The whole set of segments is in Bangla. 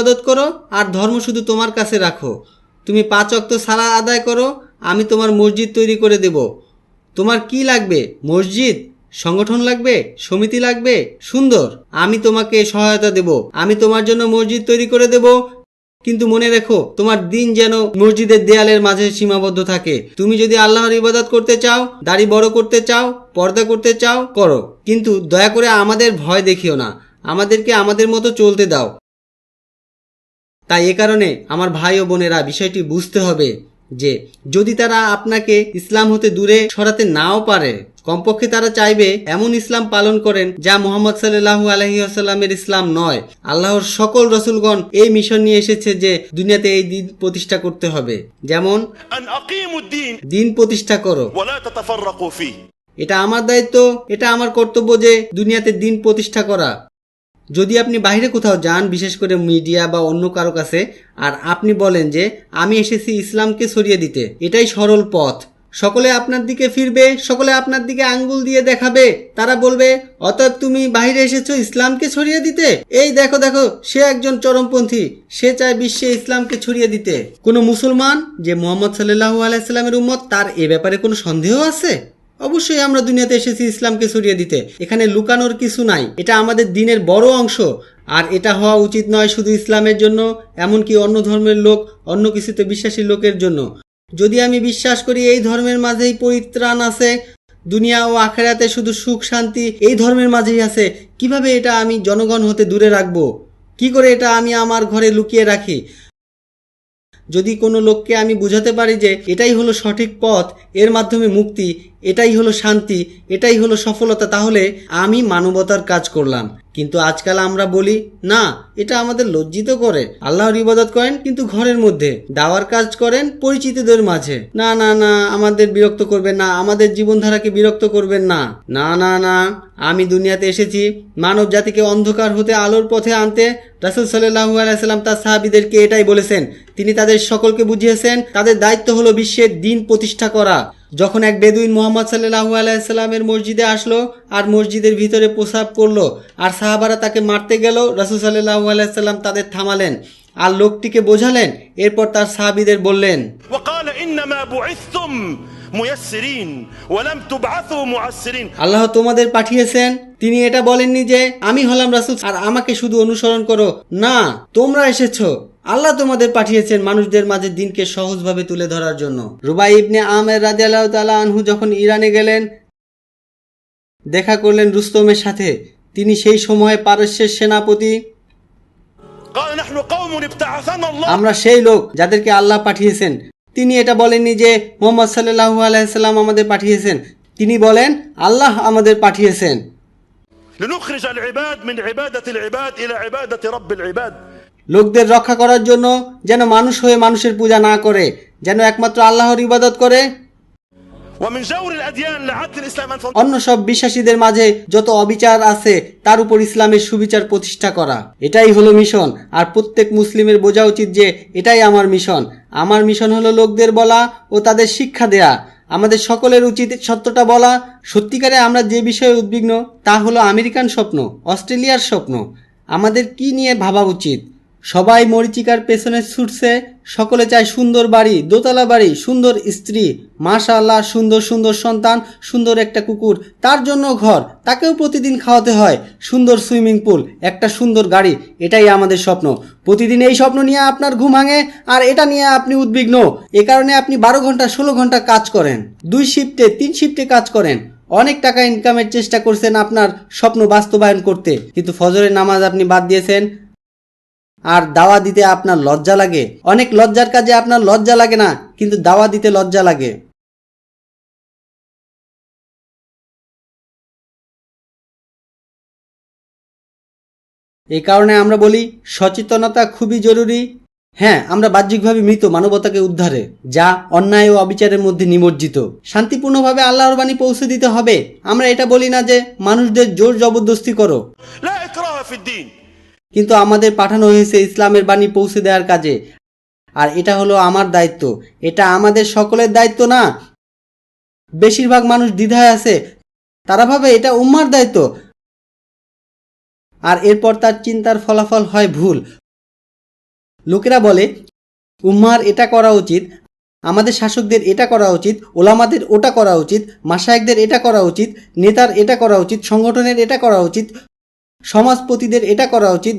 ইবাদত করো আর ধর্ম শুধু তোমার কাছে রাখো। তুমি 5 ওয়াক্ত সালাত আদায় করো, আমি তোমার মসজিদ তৈরি করে দেব। তোমার কি লাগবে? মসজিদ, সংগঠন লাগবে, সমিতি লাগবে? সুন্দর, আমি তোমাকে সহায়তা দেব। আমি তোমার জন্য মসজিদ তৈরি করে দেব। কিন্তু মনে রেখো, তোমার দিন যেন মসজিদের দেয়ালের মাঝে সীমাবদ্ধ থাকে। তুমি যদি আল্লাহর ইবাদত করতে চাও, দাড়ি বড় করতে চাও, পর্দা করতে চাও, করো, কিন্তু দয়া করে আমাদের ভয় দেখিও না। আমাদেরকে আমাদের মতো চলতে দাও। তাই এ কারণে আমার ভাই ও বোনেরা বিষয়টি বুঝতে হবে যে যদি তারা আপনাকে ইসলাম হতে দূরে সরাতে নাও পারে, কমপক্ষে তারা চাইবে এমন ইসলাম পালন করেন যা মুহাম্মদ সাল্লাল্লাহু আলাইহি ওয়াসাল্লামের ইসলাম নয়। আল্লাহর সকল রাসূলগণ এই মিশন নিয়ে এসেছে যে দুনিয়াতে এই দিন প্রতিষ্ঠা করতে হবে। যেমন দিন প্রতিষ্ঠা করো, এটা আমার দায়িত্ব, এটা আমার কর্তব্য যে দুনিয়াতে দিন প্রতিষ্ঠা করা। যদি আপনি বাইরে কোথাও যান, বিশেষ করে মিডিয়া বা অন্য কারো কাছে, আর আপনি বলেন যে আমি এসেছি ইসলামকে ছড়িয়ে দিতে, এটাই সরল পথ, সকলে আপনার দিকে ফিরবে, সকলে আপনার দিকে আঙ্গুল দিয়ে দেখাবে, তারা বলবে অতএব তুমি বাইরে এসেছো ইসলামকে ছড়িয়ে দিতে। এই দেখো দেখো, সে একজন চরমপন্থী, সে চায় বিশ্বে ইসলামকে ছড়িয়ে দিতে। কোনো মুসলমান যে মুহাম্মদ সাল্লাল্লাহু আলাইহি সাল্লামের উম্মত, তার এ ব্যাপারে কোনো সন্দেহ আছে? অবশ্যই আমরা দুনিয়াতে এসেছি ইসলামকে ছড়িয়ে দিতে, এখানে লুকানোর কিছু নাই। এটা আমাদের দিনের বড় অংশ, আর এটা হওয়া উচিত নয় শুধু ইসলামের জন্য, এমনকি অন্য ধর্মের লোক, অন্য কিছুতে বিশ্বাসী লোকের জন্য। যদি আমি বিশ্বাস করি এই ধর্মের মাঝেই পরিত্রাণ আছে, দুনিয়া ও আখিরাতে শুধু সুখ শান্তি এই ধর্মের মাঝেই আছে, কিভাবে এটা আমি জনগণ হতে দূরে রাখবো? কি করে এটা আমি আমার ঘরে লুকিয়ে রাখি? যদি কোনো লোককে আমি বুঝাতে পারি যে এটাই হলো সঠিক পথ, এর মাধ্যমে মুক্তি, এটাই হলো শান্তি, এটাই হলো সফলতা, তাহলে আমি মানবতার কাজ করলাম। কিন্তু আজকাল আমরা বলি না, এটা আমাদের লজ্জিত করে। আল্লাহর ইবাদত করেন কিন্তু ঘরের মধ্যে, দাওয়ার কাজ করেন পরিচিতদের মাঝে। না না না, আমাদের বিরক্ত করবেন না, আমাদের জীবনধারাকে বিরক্ত করবেন না। না না না, আমি দুনিয়াতে এসেছি মানব জাতিকে অন্ধকার হতে আলোর পথে আনতে। রাসূল সাল্লাল্লাহু আলাইহি সাল্লাম তার সাহাবীদেরকে এটাই বলেছেন। তিনি তাদের সকলকে বুঝিয়েছেন তাদের দায়িত্ব হলো বিশ্বের দিন প্রতিষ্ঠা করা। যখন এক বেদুইন মুহাম্মদ সাল্লাল্লাহু আলাইহি সাল্লামের মসজিদে আসলো আর মসজিদের ভিতরে প্রসাব করলো আর সাহাবারা তাকে মারতে গেল, রাসূল সাল্লাল্লাহু আলাইহি সাল্লাম তাদের থামালেন আর লোকটিকে বোঝালেন। এরপর তার সাহাবীদের বললেন, আল্লাহ তোমাদের পাঠিয়েছেন। তিনি এটা বলেননি যে আমি হলাম রাসূল আর আমাকে শুধু অনুসরণ করো। না, তোমরা এসেছো, আল্লাহ তোমাদের পাঠিয়েছেন মানুষদের মাঝে দিনকে সহজভাবে তুলে ধরার জন্য। রুবাই ইবনে আমের রাদিয়াল্লাহু তাআলা আনহু যখন ইরানে গেলেন, দেখা করলেন রুস্তমের সাথে। তিনি সেই সময়ে পারস্যের সেনাপতি। আমরা সেই লোক যাদেরকে আল্লাহ পাঠিয়েছেন। তিনি এটা বলেননি যে মুহাম্মদ সাল্লাল্লাহু আলাইহি সাল্লাম আমাদের পাঠিয়েছেন, তিনি বলেন আল্লাহ আমাদের পাঠিয়েছেন। লোকদের রক্ষা করার জন্য, যেন মানুষ হয়ে মানুষের পূজা না করে, যেন একমাত্র আল্লাহর ইবাদত করে। অন্য সব বিশ্বাসীদের মাঝে যত অবিচার আছে তার উপর ইসলামের সুবিচার প্রতিষ্ঠা করা, এটাই হলো মিশন। আর প্রত্যেক মুসলিমের বোঝা উচিত যে এটাই আমার মিশন। আমার মিশন হলো লোকদের বলা ও তাদের শিক্ষা দেয়া। আমাদের সকলের উচিত সত্যটা বলা। সত্যিকারে আমরা যে বিষয়ে উদ্বিগ্ন তা হলো আমেরিকান স্বপ্ন, অস্ট্রেলিয়ার স্বপ্ন। আমাদের কি নিয়ে ভাবা উচিত? সবাই মরিচিকার পেছনে ছুটছে, সকলে চায় সুন্দর বাড়ি, দোতলা বাড়ি, সুন্দর স্ত্রী, মাশাআল্লাহ, সুন্দর সুন্দর সন্তান, সুন্দর একটা কুকুর, তার জন্য ঘর, তাকেও প্রতিদিন খাওয়াতে হয়, সুন্দর সুইমিং পুল, একটা সুন্দর গাড়ি। এটাই আমাদের স্বপ্ন। প্রতিদিন এই স্বপ্ন নিয়ে আপনার ঘুম ভাঙে আর এটা নিয়ে আপনি উদ্বিগ্ন। এ কারণে আপনি 12 ঘন্টা 16 ঘন্টা কাজ করেন, 2 শিফটে 3 শিফটে কাজ করেন, অনেক টাকা ইনকামের চেষ্টা করছেন আপনার স্বপ্ন বাস্তবায়ন করতে, কিন্তু ফজরের নামাজ আপনি বাদ দিয়েছেন। আর দাওয়া দিতে আপনার লজ্জা লাগে। অনেক লজ্জার কাজে আপনার লজ্জা লাগে না, কিন্তু দাওয়া দিতে লজ্জা লাগে। এই কারণে আমরা বলি সচেতনতা খুবই জরুরি। হ্যাঁ, আমরা বাহ্যিকভাবে মৃত মানবতাকে উদ্ধারে, যা অন্যায় ও অবিচারের মধ্যে নিমজ্জিত, শান্তিপূর্ণভাবে আল্লাহর বাণী পৌঁছে দিতে হবে। আমরা এটা বলি না যে মানুষদের জোর জবরদস্তি করো, কিন্তু আমাদের পাঠানো হয়েছে ইসলামের বাণী পৌঁছে দেওয়ার কাজে। আর এটা হলো আমার দায়িত্ব, এটা আমাদের সকলের দায়িত্ব না। বেশিরভাগ মানুষ দ্বিধায় আছে, তারা ভাবে এটা উম্মার দায়িত্ব, আর এরপর তার চিন্তার ফলাফল হয় ভুল। লোকেরা বলে উম্মার এটা করা উচিত, আমাদের শাসকদের এটা করা উচিত, ওলামাদের ওটা করা উচিত, মাশায়েখদের এটা করা উচিত, নেতার এটা করা উচিত, সংগঠনের এটা করা উচিত, সমাজপতিদের এটা করা উচিত।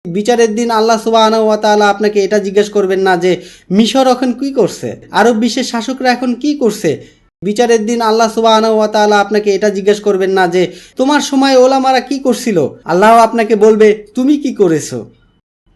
বিচারের দিন আল্লাহ সুবহানাহু ওয়া তাআলা আপনাকে এটা জিজ্ঞেস করবেন না যে মিশর এখন কি করছে, আরব বিশ্বের শাসকরা এখন কি করছে। বিচারের দিন আল্লাহ সুবহানাহু ওয়া তাআলা আপনাকে এটা জিজ্ঞেস করবেন না যে তোমার সময় ওলামারা কি করছিল। আল্লাহ আপনাকে বলবে তুমি কি করেছো,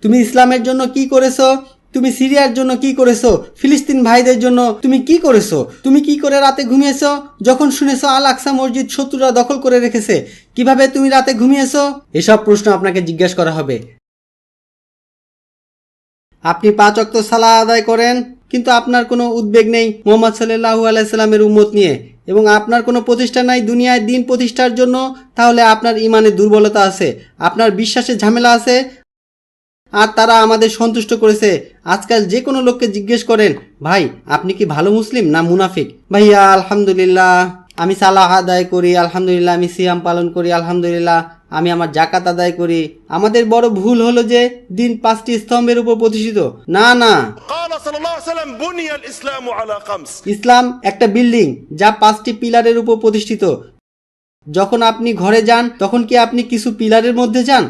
তুমি ইসলামের জন্য কি করেছো, তুমি সিরিয়ার জন্য কি করেছো, ফিলিস্তিন ভাইদের জন্য তুমি কি করেছো, তুমি কি করে রাতে ঘুমিয়েছো যখন শুনেছো আল আকসা মসজিদ শত্রুরা দখল করে রেখেছে, কিভাবে তুমি রাতে ঘুমিয়েছো। এসব প্রশ্ন আপনাকে জিজ্ঞেস করা হবে। আপনি 5 ওয়াক্ত সালাত আদায় করেন, কিন্তু আপনার কোনো উদ্বেগ নেই মুহাম্মদ সাল্লাল্লাহু আলাইহি সাল্লামের উম্মত নিয়ে, এবং আপনার কোনো প্রতিষ্ঠা নাই দুনিয়ায় দিন প্রতিষ্ঠার জন্য, তাহলে আপনার ঈমানে দুর্বলতা আছে, আপনার বিশ্বাসে ঝামেলা আছে, আর তারা আমাদের সন্তুষ্ট করেছে। আজকাল যে কোনো লোককে জিজ্ঞেস করেন ভাই আপনি কি ভালো মুসলিম না মুনাফিক, ভাইয়া আলহামদুলিল্লাহ আমি সালাহ আদায় করি, আলহামদুলিল্লাহ আমি সিয়াম পালন করি, আলহামদুলিল্লাহ আমি আমার জাকাত আদায় করি। আমাদের বড় ভুল হলো যে দিন 5টি স্তম্ভের উপর প্রতিষ্ঠিত। না না, ইসলাম একটা বিল্ডিং যা 5টি পিলারের উপর প্রতিষ্ঠিত। যখন আপনি ঘরে যান তখন কি আপনি কিছু পিলারের মধ্যে যান?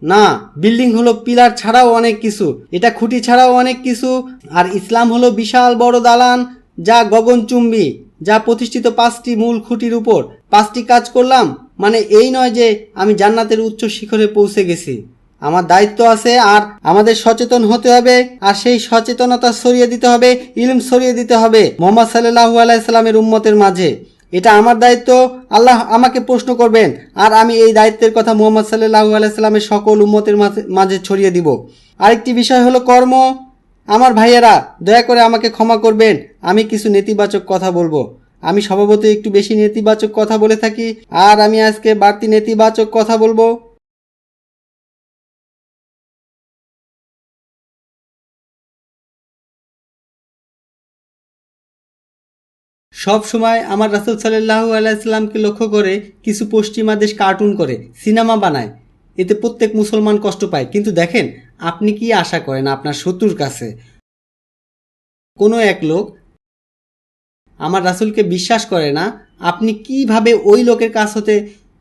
না, বিল্ডিং হলো পিলার ছাড়াও অনেক কিছু, এটা খুঁটি ছাড়াও অনেক কিছু। আর ইসলাম হলো বিশাল বড় দালান যা গগনচুম্বী, যা প্রতিষ্ঠিত 5টি মূল খুঁটির উপর। 5টি কাজ করলাম মানে এই নয় যে আমি জান্নাতের উচ্চ শিখরে পৌঁছে গেছি। আমার দায়িত্ব আছে, আর আমাদের সচেতন হতে হবে, আর সেই সচেতনতা ছড়িয়ে দিতে হবে, ইলম ছড়িয়ে দিতে হবে মুহাম্মদ সাল্লাল্লাহু আলাইহি সাল্লামের উম্মতের মাঝে। এটা আমার দায়িত্ব, আল্লাহ আমাকে প্রশ্ন করবেন, আর আমি এই দায়িত্বের কথা মুহাম্মদ সাল্লাল্লাহু আলাইহি সাল্লামের সকল উম্মতের মাঝে ছড়িয়ে দিব। আরেকটি বিষয় হলো কর্ম। আমার ভাইয়েরা দয়া করে আমাকে ক্ষমা করবেন, আমি কিছু নেতিবাচক কথা বলবো। আমি স্বভাবতই একটু বেশি নেতিবাচক কথা বলে থাকি, আর আমি আজকে বাড়তি নেতিবাচক কথা বলবো। সব সময় আমার রাসূল সাল্লাল্লাহু আলাইহি সাল্লামকে লক্ষ্য করে কিছু পশ্চিমা দেশ কার্টুন করে, সিনেমা বানায়, এতে প্রত্যেক মুসলমান কষ্ট পায়। কিন্তু দেখেন আপনি কি আশা করেন আপনার শত্রুর কাছে? কোনো এক লোক আমার রাসূলকে বিশ্বাস করে না, আপনি কিভাবে ওই লোকের কাছ হতে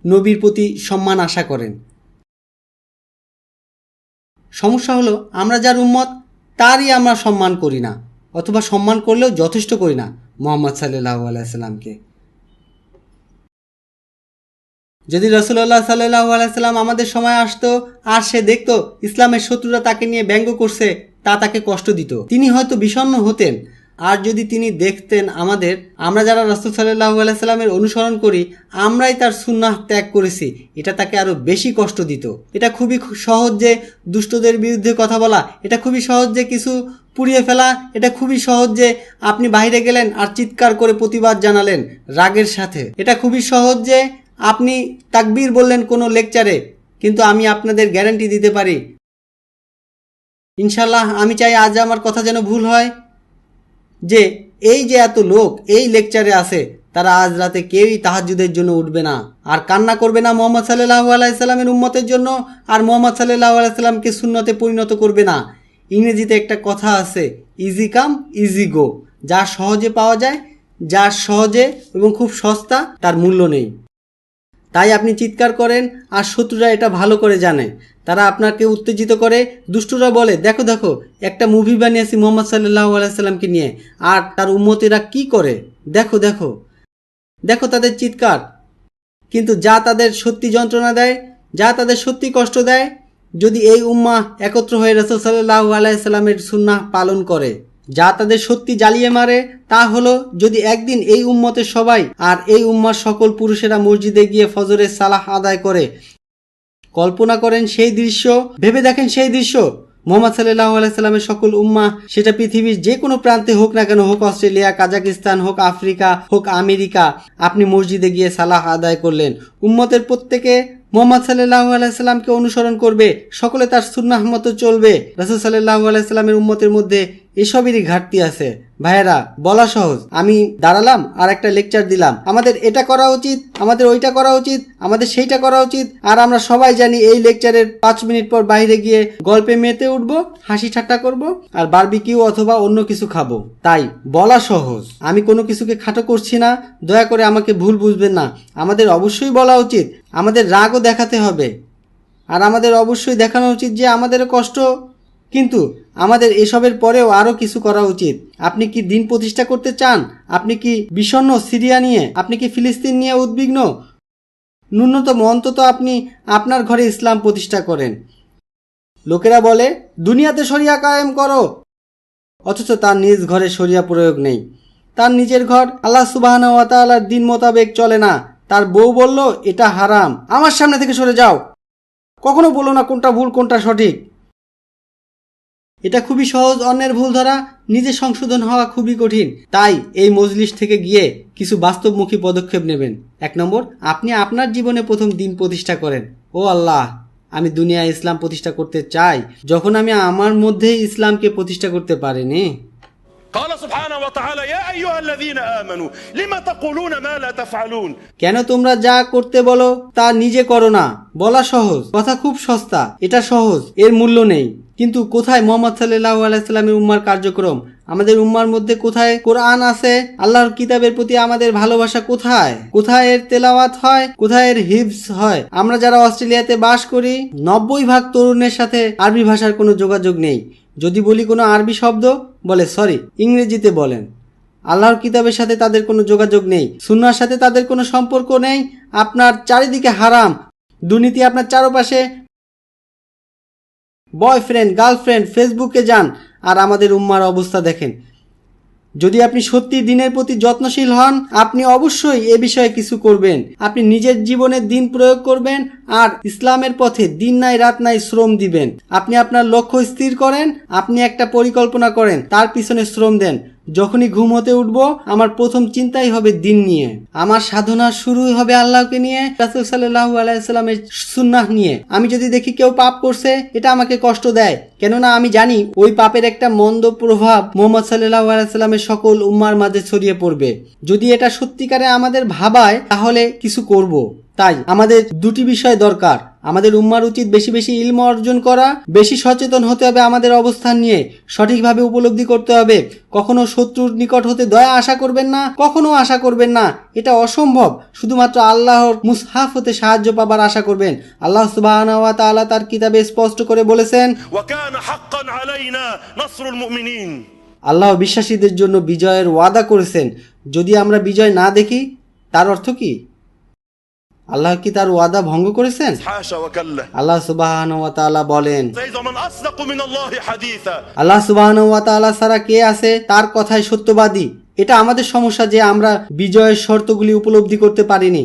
নবীর প্রতি সম্মান আশা করেন? সমস্যা হলো আমরা যার উম্মত তারই আমরা সম্মান করি না, অথবা সম্মান করলেও যথেষ্ট করি না মুহাম্মদ সাল্লাল্লাহু আলাইহি সাল্লামকে। যদি রাসূলুল্লাহ সাল্লাল্লাহু আলাইহি সাল্লাম আমাদের সময় আসতো আর সে দেখতো ইসলামের শত্রুরা তাকে নিয়ে ব্যঙ্গ করছে, তা তাকে কষ্ট দিত, তিনি হয়তো বিষণ্ণ হতেন। আর যদি তিনি দেখতেন আমরা যারা রাসূল সাল্লাল্লাহু আলাইহি সাল্লামের অনুসরণ করি আমরাই তার সুন্নাহ ত্যাগ করেছি, এটা তাকে আরো বেশি কষ্ট দিত। এটা খুবই সহজ যে দুষ্টদের বিরুদ্ধে কথা বলা, এটা খুবই সহজ যে কিছু পুড়িয়ে ফেলা, এটা খুবই সহজ যে আপনি বাইরে গেলেন আর চিৎকার করে প্রতিবাদ জানালেন রাগের সাথে, এটা খুবই সহজ যে আপনি তাকবীর বললেন কোনো লেকচারে। কিন্তু আমি আপনাদের গ্যারান্টি দিতে পারি ইনশাল্লাহ, আমি চাই আজ আমার কথা যেন ভুল হয়, যে এই যে এত লোক এই লেকচারে আছে তারা আজ রাতে কেউই তাহাজ্জুদের জন্য উঠবে না আর কান্না করবে না মুহাম্মদ সাল্লাল্লাহু আলাইহি সাল্লামের উম্মতের জন্য, আর মুহাম্মদ সাল্লাল্লাহু আলাইহি সাল্লামকে সুন্নতে পরিণত করবে না। ইংরেজিতে একটা কথা আছে, ইজি কাম ইজি গো, যা সহজে পাওয়া যায়, যা সহজে এবং খুব সস্তা, তার মূল্য নেই। তাই আপনি চিৎকার করেন, আর শত্রুরা এটা ভালো করে জানে, তারা আপনাকে উত্তেজিত করে। দুষ্টুরা বলে দেখো দেখো একটা মুভি বানিয়েছি মুহাম্মদ সাল্লাল্লাহু আলাইহি সাল্লামকে নিয়ে, আর তার উম্মতেরা কি করে, দেখো দেখো দেখো তাদের চিৎকার। কিন্তু যা তাদের সত্যি যন্ত্রণা দেয়, যা তাদের সত্যি কষ্ট দেয়, যদি এই উম্মাহ একত্র হয়ে রাসূল সাল্লাল্লাহু আলাইহি সাল্লামের সুন্নাহ পালন করে, যা তাদের সত্যি জ্বালিয়ে মারে, তা হলো যদি একদিন এই উম্মতের সবাই আর এই উম্মার সকল পুরুষেরা মসজিদে গিয়ে ফজরের সালাহ আদায় করে। কল্পনা করেন সেই দৃশ্য, ভেবে দেখেন সেই দৃশ্য। মুহাম্মদ সাল্লাল্লাহু আলাইহি সাল্লামের সকল উম্মাহ, সেটা পৃথিবীর যে কোনো প্রান্তে হোক না কেন, হোক অস্ট্রেলিয়া, কাজাকিস্তান, হোক আফ্রিকা, হোক আমেরিকা, আপনি মসজিদে গিয়ে সালাহ আদায় করলেন। উম্মতের প্রত্যেকে মুহাম্মদ সাল্লাল্লাহু আলাইহি সাল্লামকে অনুসরণ করবে, সকলে তার সুন্নাহ মতো চলবে। রাসূল সাল্লাল্লাহু আলাইহি সাল্লামের উম্মতের মধ্যে এসবেরই ঘাটতি আছে। ভাইয়েরা, বলা সহজ, আমি দাঁড়ালাম আর একটা লেকচার দিলাম, আমাদের এটা করা উচিত, আমাদের ওইটা করা উচিত, আমাদের সেইটা করা উচিত, আর আমরা সবাই জানি এই লেকচারের 5 মিনিট পর বাইরে গিয়ে গল্পে মেতে উঠবো, হাসি ঠাট্টা করব আর বারবিকিউ অথবা অন্য কিছু খাবো। তাই বলা সহজ, আমি কোনো কিছুকে খাটো করছি না, দয়া করে আমাকে ভুল বুঝবেন না। আমাদের অবশ্যই বলা উচিত, আমাদের রাগও দেখাতে হবে, আর আমাদের অবশ্যই দেখানো উচিত যে আমাদেরও কষ্ট, কিন্তু আমাদের এসবের পরেও আরও কিছু করা উচিত। আপনি কি দিন প্রতিষ্ঠা করতে চান? আপনি কি বিষণ্ণ সিরিয়া নিয়ে? আপনি কি ফিলিস্তিন নিয়ে উদ্বিগ্ন? ন্যূনতম অন্তত আপনি আপনার ঘরে ইসলাম প্রতিষ্ঠা করেন। লোকেরা বলে দুনিয়াতে শরিয়া কায়েম করো, অথচ তার নিজ ঘরে শরিয়া প্রয়োগ নেই। তার নিজের ঘর আল্লাহ সুবহানাহু ওয়া তাআলার দিন মোতাবেক চলে না। তার বউ বলল এটা হারাম, আমার সামনে থেকে সরে যাও, কখনো বলো না কোনটা ভুল কোনটা সঠিক। এটা খুবই সহজ অন্যের ভুল ধরা, নিজে সংশোধন হওয়া খুবই কঠিন। তাই এই মজলিস থেকে গিয়ে কিছু বাস্তবমুখী পদক্ষেপ নেবেন। 1 নম্বর, আপনি আপনার জীবনে প্রথম দিন প্রতিষ্ঠা করেন। ও আল্লাহ, আমি দুনিয়ায় ইসলাম প্রতিষ্ঠা করতে চাই, যখন আমি আমার মধ্যে ইসলামকে প্রতিষ্ঠা করতে পারিনি। قال سبحانه وتعالى يا أيها الذين آمنوا لما تقولون ما لا تفعلون কেন তোমরা যা করতে বলো তা নিজে করো না? বলা সহজ, কথা খুব সস্তা, এটা সহজ, এর মূল্য নেই। কিন্তু কোথায় মুহাম্মদ সাল্লাল্লাহু আলাইহি সাল্লামের উম্মার কার্যক্রম? আমাদের উম্মার মধ্যে কোথায় কোরআন আছে? আল্লাহর কিতাবের প্রতি আমাদের ভালোবাসা কোথায়? কোথায় এর তেলাওয়াত হয়? কোথায় এর হিফজ হয়? আমরা যারা অস্ট্রেলিয়াতে বাস করি, 90% তরুণের সাথে আরবি ভাষার কোনো যোগাযোগ নেই। যদি বলি কোনো আরবি শব্দ, বলে সরি, ইংরেজিতে বলেন। আল্লাহর কিতাবের সাথে তাদের কোনো যোগাযোগ নেই, সুন্নাহর সাথে তাদের কোনো সম্পর্ক নেই। আপনার চারিদিকে হারাম, দুর্নীতি আপনার চারপাশে, বয়ফ্রেন্ড গার্লফ্রেন্ড, ফেসবুকে যান আর আমাদের উম্মার অবস্থা দেখেন। যদি আপনি সত্যি দিনের প্রতি যত্নশীল হন, আপনি অবশ্যই এ বিষয়ে কিছু করবেন। আপনি নিজের জীবনে দিন প্রয়োগ করবেন আর ইসলামের পথে দিন নাই রাত নাই শ্রম দিবেন। আপনি আপনার লক্ষ্য স্থির করেন, আপনি একটা পরিকল্পনা করেন, তার পিছনে শ্রম দেন। যখনই ঘুম হতে উঠবো, আমার প্রথম চিন্তাই হবে দিন নিয়ে। আমার সাধনা শুরুই হবে আল্লাহকে নিয়ে, রাসূল সাল্লাল্লাহু আলাইহি সাল্লামের সুন্নাহ নিয়ে। আমি যদি দেখি কেউ পাপ করছে, এটা আমাকে কষ্ট দেয়, কেননা আমি জানি ওই পাপের একটা মন্দ প্রভাব মুহাম্মদ সাল্লাল্লাহু আলাইহি সাল্লামের সকল উম্মার মাঝে ছড়িয়ে পড়বে। যদি এটা সত্যিকারে আমাদের ভাবায়, তাহলে কিছু করব। তাই আমাদের দুটি বিষয় দরকার। আমাদের উম্মার উচিত বেশি বেশি ইলম অর্জন করা, বেশি সচেতন হতে হবে আমাদের অবস্থান নিয়ে, সঠিকভাবে উপলব্ধি করতে হবে। কখনো শত্রুর নিকট হতে দয়া আশা করবেন না, কখনো আশা করবেন না, এটা অসম্ভব। শুধুমাত্র আল্লাহর মুসহাফ হতে সাহায্য পাবার আশা করবেন। আল্লাহ সুবহানাহু ওয়া তাআলা তার কিতাবে স্পষ্ট করে বলেছেন, وكان حقا علينا نصر المؤمنين আল্লাহ বিশ্বাসীদের জন্য বিজয়ের ওয়াদা করেছেন। যদি আমরা বিজয় না দেখি, তার অর্থ কি? আল্লাহ কি তার ওয়াদা ভঙ্গ করেছেন? حاشا وكلا আল্লাহ সুবহানাহু ওয়া তাআলা বলেন, فإذا من أصدق من الله حديثا আল্লাহ সুবহানাহু ওয়া তাআলা ছাড়া কে আছে তার কথাই সত্যবাদী। এটা আমাদের সমস্যা যে আমরা বিজয়ের শর্তগুলি উপলব্ধি করতে পারিনি।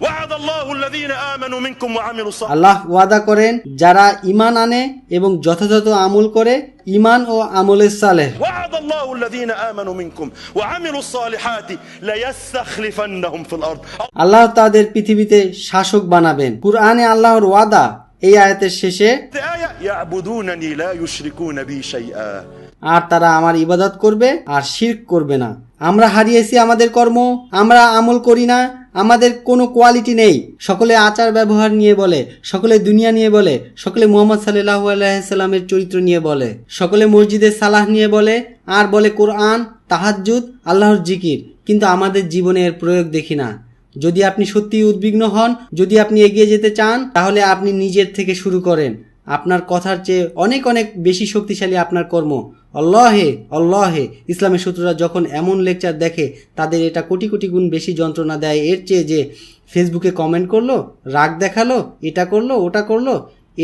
وعد الله الذين آمنوا منكم وعملوا الصالحات আল্লাহ ওয়াদা করেন যারা ঈমান আনে এবং যথাযথ আমল করে, ঈমান ও আমলে সালেহ। وعد الله الذين آمنوا منكم وعملوا الصالحات ليستخلفنهم في الأرض আল্লাহ তাদের পৃথিবীতে শাসক বানাবেন। কুরআনে আল্লাহর ওয়াদা এই আয়াতের শেষে, آية يعبدونني لا يشركون بي شيئا আর তারা আমার ইবাদত করবে আর শিরক করবে না। আমরা হারিয়েছি আমাদের কর্ম, আমরা আমল করি না, আমাদের কোনো কোয়ালিটি নেই। সকলে আচার ব্যবহার নিয়ে বলে, সকলে দুনিয়া নিয়ে বলে, সকলে মুহাম্মদ সাল্লাল্লাহু আলাইহি সাল্লামের চরিত্র নিয়ে বলে, সকলে মসজিদের সালাহ নিয়ে বলে, আর বলে কোরআন, তাহাজ্জুদ, আল্লাহর জিকির, কিন্তু আমাদের জীবনে এর প্রয়োগ দেখি না। যদি আপনি সত্যিই উদ্বিগ্ন হন, যদি আপনি এগিয়ে যেতে চান, তাহলে আপনি নিজের থেকে শুরু করেন। আপনার কথার চেয়ে অনেক অনেক বেশি শক্তিশালী আপনার কর্ম। আল্লাহে আল্লাহে, ইসলামের শত্রুরা যখন এমন লেকচার দেখে, তাদের এটা কোটি কোটি গুণ বেশি যন্ত্রণা দেয় এর চেয়ে যে ফেসবুকে কমেন্ট করলো, রাগ দেখালো, এটা করলো ওটা করলো,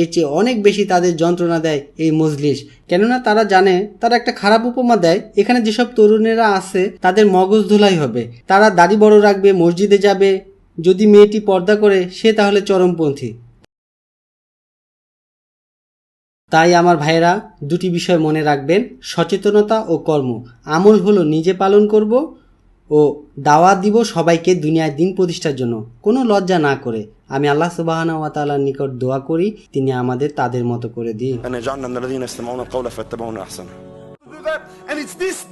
এর চেয়ে অনেক বেশি তাদের যন্ত্রণা দেয় এই মজলিস। কেননা তারা জানে, তারা একটা খারাপ উপমা দেয়, এখানে যেসব তরুণেরা আছে তাদের মগজ ধোলাই হবে, তারা দাড়ি বড় রাখবে, মসজিদে যাবে, যদি মেয়েটি পর্দা করে সে তাহলে চরমপন্থী। তাই আমার ভাইয়েরা, দুটি বিষয় মনে রাখবেন, সচেতনতা ও কর্ম। আমল হলো নিজে পালন করব ও দাওয়াত দিব সবাইকে দুনিয়ায় দিন প্রতিষ্ঠার জন্য, কোনো লজ্জা না করে। আমি আল্লাহ সুবহানাহু ওয়া তাআলার নিকট দোয়া করি তিনি আমাদের তাদের মতো করে দিন। أن يجعلنا من الذين يستمعون القول فيتبعون أحسنه that, and it's this